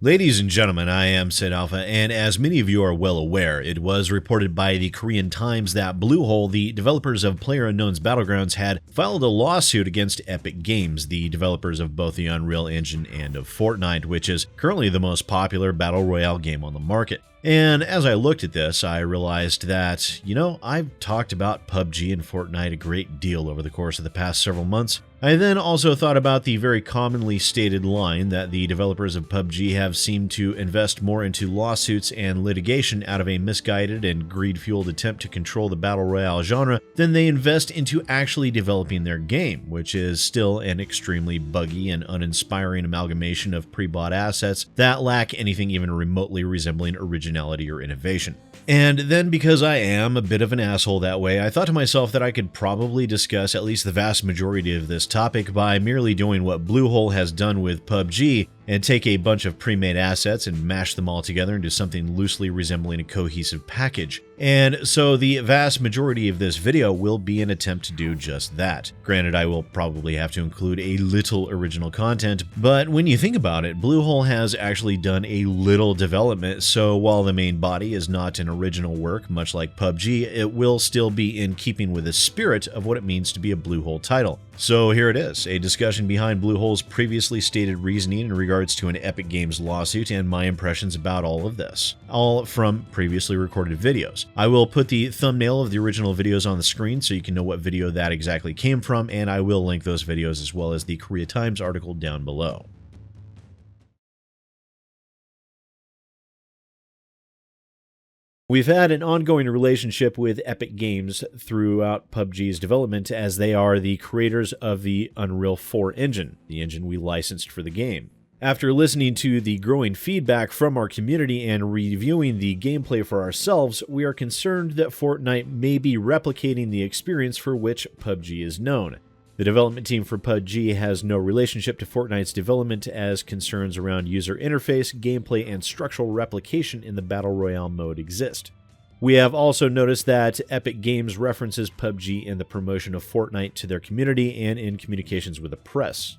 Ladies and gentlemen, I am SidAlpha, and as many of you are well aware, it was reported by the Korean Times that Bluehole, the developers of PlayerUnknown's Battlegrounds, had filed a lawsuit against Epic Games, the developers of both the Unreal Engine and of Fortnite, which is currently the most popular Battle Royale game on the market. And as I looked at this, I realized that, I've talked about PUBG and Fortnite a great deal over the course of the past several months. I then also thought about the very commonly stated line that the developers of PUBG have seemed to invest more into lawsuits and litigation out of a misguided and greed-fueled attempt to control the Battle Royale genre than they invest into actually developing their game, which is still an extremely buggy and uninspiring amalgamation of pre-bought assets that lack anything even remotely resembling originality or innovation. And then, because I am a bit of an asshole that way, I thought to myself that I could probably discuss at least the vast majority of this topic by merely doing what Bluehole has done with PUBG and take a bunch of pre-made assets and mash them all together into something loosely resembling a cohesive package. And so the vast majority of this video will be an attempt to do just that. Granted, I will probably have to include a little original content, but when you think about it, Bluehole has actually done a little development, so while the main body is not an original work, much like PUBG, it will still be in keeping with the spirit of what it means to be a Bluehole title. So here it is, a discussion behind Bluehole's previously stated reasoning in regards to an Epic Games lawsuit and my impressions about all of this, all from previously recorded videos. I will put the thumbnail of the original videos on the screen so you can know what video that exactly came from, and I will link those videos as well as the Korea Times article down below. We've had an ongoing relationship with Epic Games throughout PUBG's development, as they are the creators of the Unreal 4 engine, the engine we licensed for the game. After listening to the growing feedback from our community and reviewing the gameplay for ourselves, we are concerned that Fortnite may be replicating the experience for which PUBG is known. The development team for PUBG has no relationship to Fortnite's development, as concerns around user interface, gameplay, and structural replication in the Battle Royale mode exist. We have also noticed that Epic Games references PUBG in the promotion of Fortnite to their community and in communications with the press.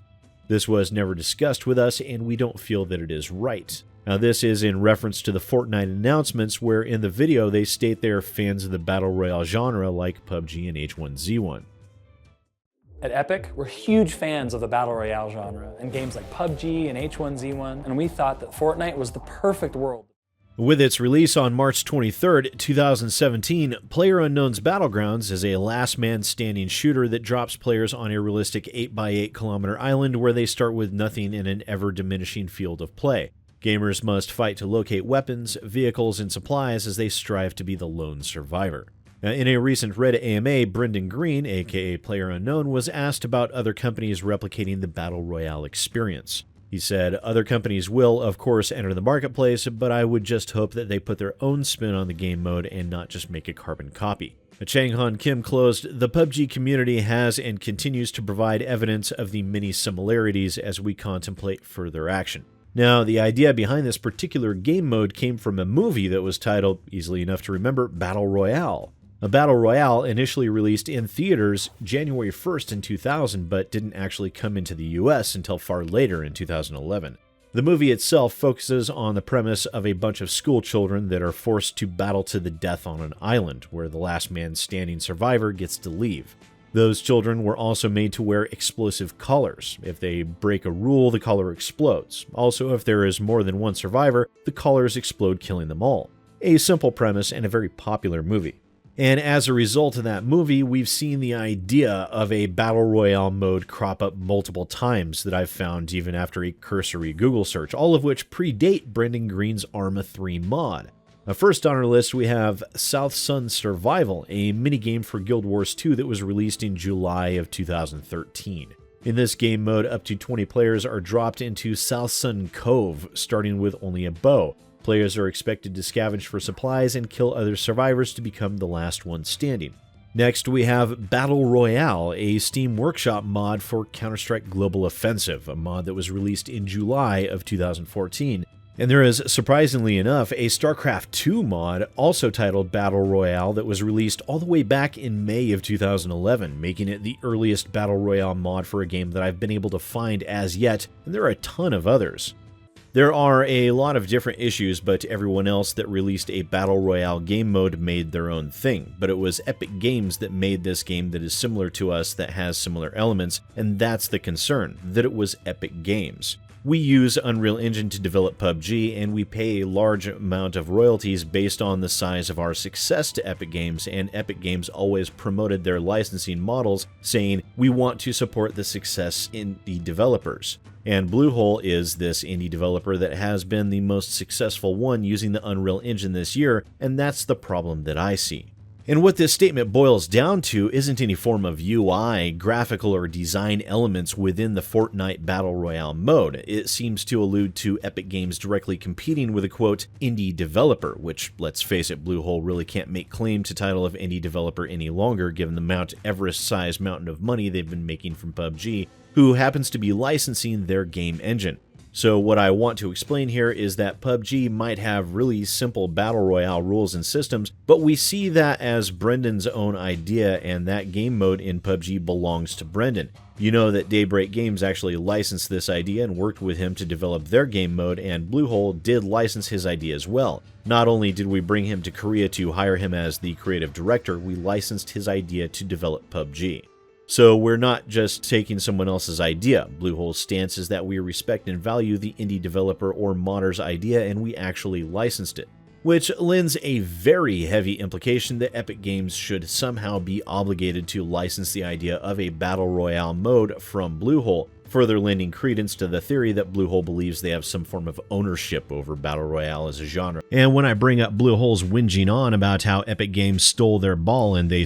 This was never discussed with us, and we don't feel that it is right. Now, this is in reference to the Fortnite announcements, where in the video they state they are fans of the Battle Royale genre like PUBG and H1Z1. At Epic, we're huge fans of the Battle Royale genre and games like PUBG and H1Z1, and we thought that Fortnite was the perfect world. With its release on March 23, 2017, PlayerUnknown's Battlegrounds is a last-man-standing shooter that drops players on a realistic 8x8 kilometer island where they start with nothing in an ever-diminishing field of play. Gamers must fight to locate weapons, vehicles, and supplies as they strive to be the lone survivor. Now, in a recent Reddit AMA, Brendan Green, aka PlayerUnknown, was asked about other companies replicating the Battle Royale experience. He said, "Other companies will, of course, enter the marketplace, but I would just hope that they put their own spin on the game mode and not just make a carbon copy." Chang-Han Kim closed, "The PUBG community has and continues to provide evidence of the many similarities as we contemplate further action." Now, the idea behind this particular game mode came from a movie that was titled, easily enough to remember, Battle Royale. A Battle Royale initially released in theaters January 1st in 2000, but didn't actually come into the US until far later in 2011. The movie itself focuses on the premise of a bunch of school children that are forced to battle to the death on an island, where the last man standing survivor gets to leave. Those children were also made to wear explosive collars. If they break a rule, the collar explodes. Also, if there is more than one survivor, the collars explode, killing them all. A simple premise and a very popular movie. And as a result of that movie, we've seen the idea of a Battle Royale mode crop up multiple times that I've found even after a cursory Google search, all of which predate Brendan Green's Arma 3 mod. First on our list, we have South Sun Survival, a minigame for Guild Wars 2 that was released in July of 2013. In this game mode, up to 20 players are dropped into South Sun Cove, starting with only a bow. Players are expected to scavenge for supplies and kill other survivors to become the last one standing. Next, we have Battle Royale, a Steam Workshop mod for Counter-Strike Global Offensive, a mod that was released in July of 2014. And there is, surprisingly enough, a StarCraft 2 mod, also titled Battle Royale, that was released all the way back in May of 2011, making it the earliest Battle Royale mod for a game that I've been able to find as yet, and there are a ton of others. There are a lot of different issues, but everyone else that released a Battle Royale game mode made their own thing. But it was Epic Games that made this game that is similar to us, that has similar elements, and that's the concern, that it was Epic Games. We use Unreal Engine to develop PUBG, and we pay a large amount of royalties based on the size of our success to Epic Games, and Epic Games always promoted their licensing models, saying, we want to support the success in the developers. And Bluehole is this indie developer that has been the most successful one using the Unreal Engine this year, and that's the problem that I see. And what this statement boils down to isn't any form of UI, graphical, or design elements within the Fortnite Battle Royale mode. It seems to allude to Epic Games directly competing with a, quote, indie developer, which, let's face it, Bluehole really can't make claim to title of indie developer any longer given the Mount Everest-sized mountain of money they've been making from PUBG, who happens to be licensing their game engine. So what I want to explain here is that PUBG might have really simple battle royale rules and systems, but we see that as Brendan's own idea, and that game mode in PUBG belongs to Brendan. You know that Daybreak Games actually licensed this idea and worked with him to develop their game mode, and Bluehole did license his idea as well. Not only did we bring him to Korea to hire him as the creative director, we licensed his idea to develop PUBG. So we're not just taking someone else's idea. Bluehole's stance is that we respect and value the indie developer or modder's idea, and we actually licensed it. Which lends a very heavy implication that Epic Games should somehow be obligated to license the idea of a Battle Royale mode from Bluehole, further lending credence to the theory that Bluehole believes they have some form of ownership over Battle Royale as a genre. And when I bring up Bluehole's whinging on about how Epic Games stole their ball and they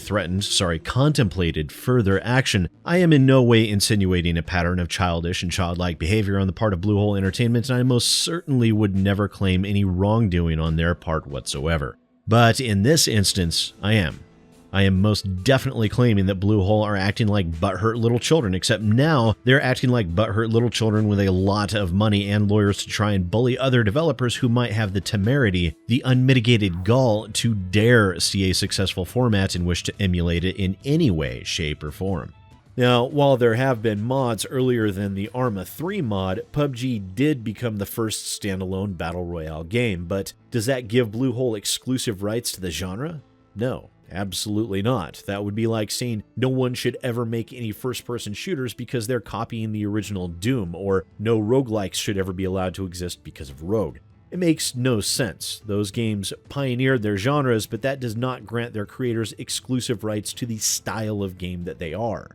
contemplated further action, I am in no way insinuating a pattern of childish and childlike behavior on the part of Bluehole Entertainment, and I most certainly would never claim any wrongdoing on their part whatsoever. But in this instance, I am most definitely claiming that Bluehole are acting like butthurt little children, except now they're acting like butthurt little children with a lot of money and lawyers to try and bully other developers who might have the temerity, the unmitigated gall to dare see a successful format and wish to emulate it in any way, shape, or form. Now, while there have been mods earlier than the Arma 3 mod, PUBG did become the first standalone Battle Royale game, but does that give Bluehole exclusive rights to the genre? No. Absolutely not. That would be like saying no one should ever make any first-person shooters because they're copying the original Doom, or no roguelikes should ever be allowed to exist because of Rogue. It makes no sense. Those games pioneered their genres, but that does not grant their creators exclusive rights to the style of game that they are.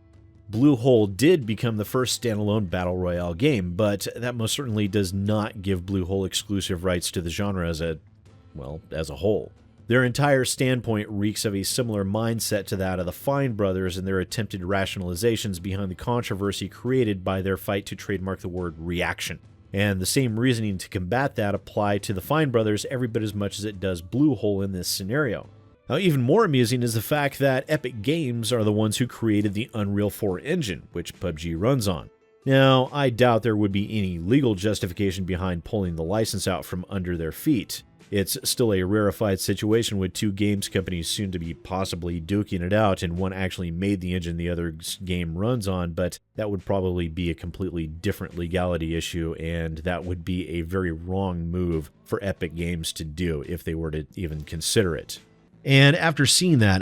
Bluehole did become the first standalone Battle Royale game, but that most certainly does not give Bluehole exclusive rights to the genre as a whole. Their entire standpoint reeks of a similar mindset to that of the Fine Brothers and their attempted rationalizations behind the controversy created by their fight to trademark the word reaction. And the same reasoning to combat that apply to the Fine Brothers every bit as much as it does Bluehole in this scenario. Now, even more amusing is the fact that Epic Games are the ones who created the Unreal 4 engine, which PUBG runs on. Now, I doubt there would be any legal justification behind pulling the license out from under their feet. It's still a rarefied situation with two games companies soon to be possibly duking it out, and one actually made the engine the other game runs on, but that would probably be a completely different legality issue, and that would be a very wrong move for Epic Games to do if they were to even consider it. And after seeing that,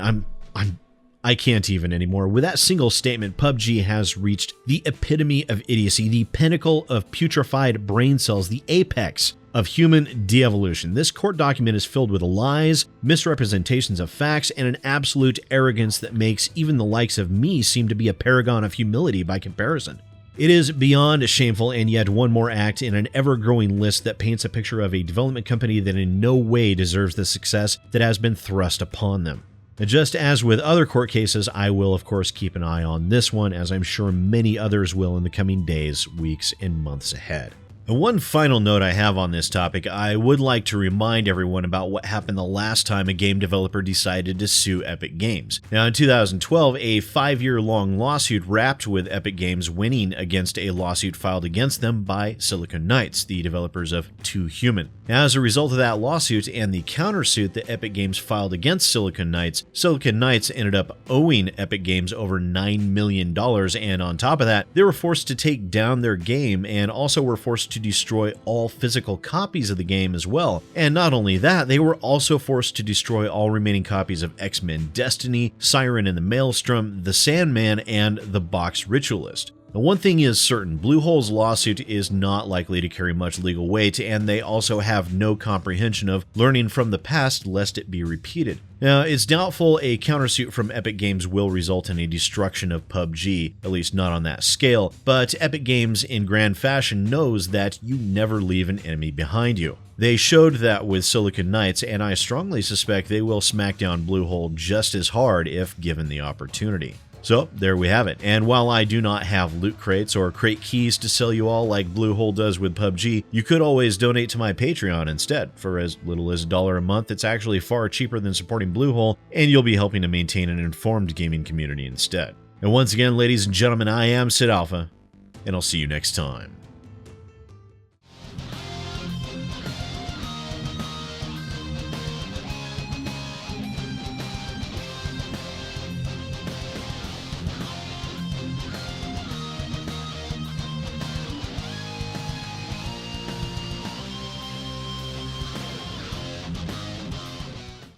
I can't even anymore. With that single statement, PUBG has reached the epitome of idiocy, the pinnacle of putrefied brain cells, the apex of human de-evolution. This court document is filled with lies, misrepresentations of facts, and an absolute arrogance that makes even the likes of me seem to be a paragon of humility by comparison. It is beyond shameful, and yet one more act in an ever-growing list that paints a picture of a development company that in no way deserves the success that has been thrust upon them. Just as with other court cases, I will of course keep an eye on this one, as I'm sure many others will in the coming days, weeks, and months ahead. And one final note I have on this topic, I would like to remind everyone about what happened the last time a game developer decided to sue Epic Games. Now, in 2012, a 5-year-long lawsuit wrapped with Epic Games winning against a lawsuit filed against them by Silicon Knights, the developers of Too Human. Now, as a result of that lawsuit and the countersuit that Epic Games filed against Silicon Knights ended up owing Epic Games over $9 million, and on top of that, they were forced to take down their game and also were forced to to destroy all physical copies of the game as well. And not only that, they were also forced to destroy all remaining copies of X-Men Destiny, Siren in the Maelstrom, The Sandman, and The Box Ritualist. Now, one thing is certain, Bluehole's lawsuit is not likely to carry much legal weight, and they also have no comprehension of learning from the past lest it be repeated. Now, it's doubtful a countersuit from Epic Games will result in a destruction of PUBG, at least not on that scale, but Epic Games in grand fashion knows that you never leave an enemy behind you. They showed that with Silicon Knights, and I strongly suspect they will smack down Bluehole just as hard if given the opportunity. So, there we have it. And while I do not have loot crates or crate keys to sell you all like Bluehole does with PUBG, you could always donate to my Patreon instead. For as little as $1 a month, it's actually far cheaper than supporting Bluehole, and you'll be helping to maintain an informed gaming community instead. And once again, ladies and gentlemen, I am SidAlpha, and I'll see you next time.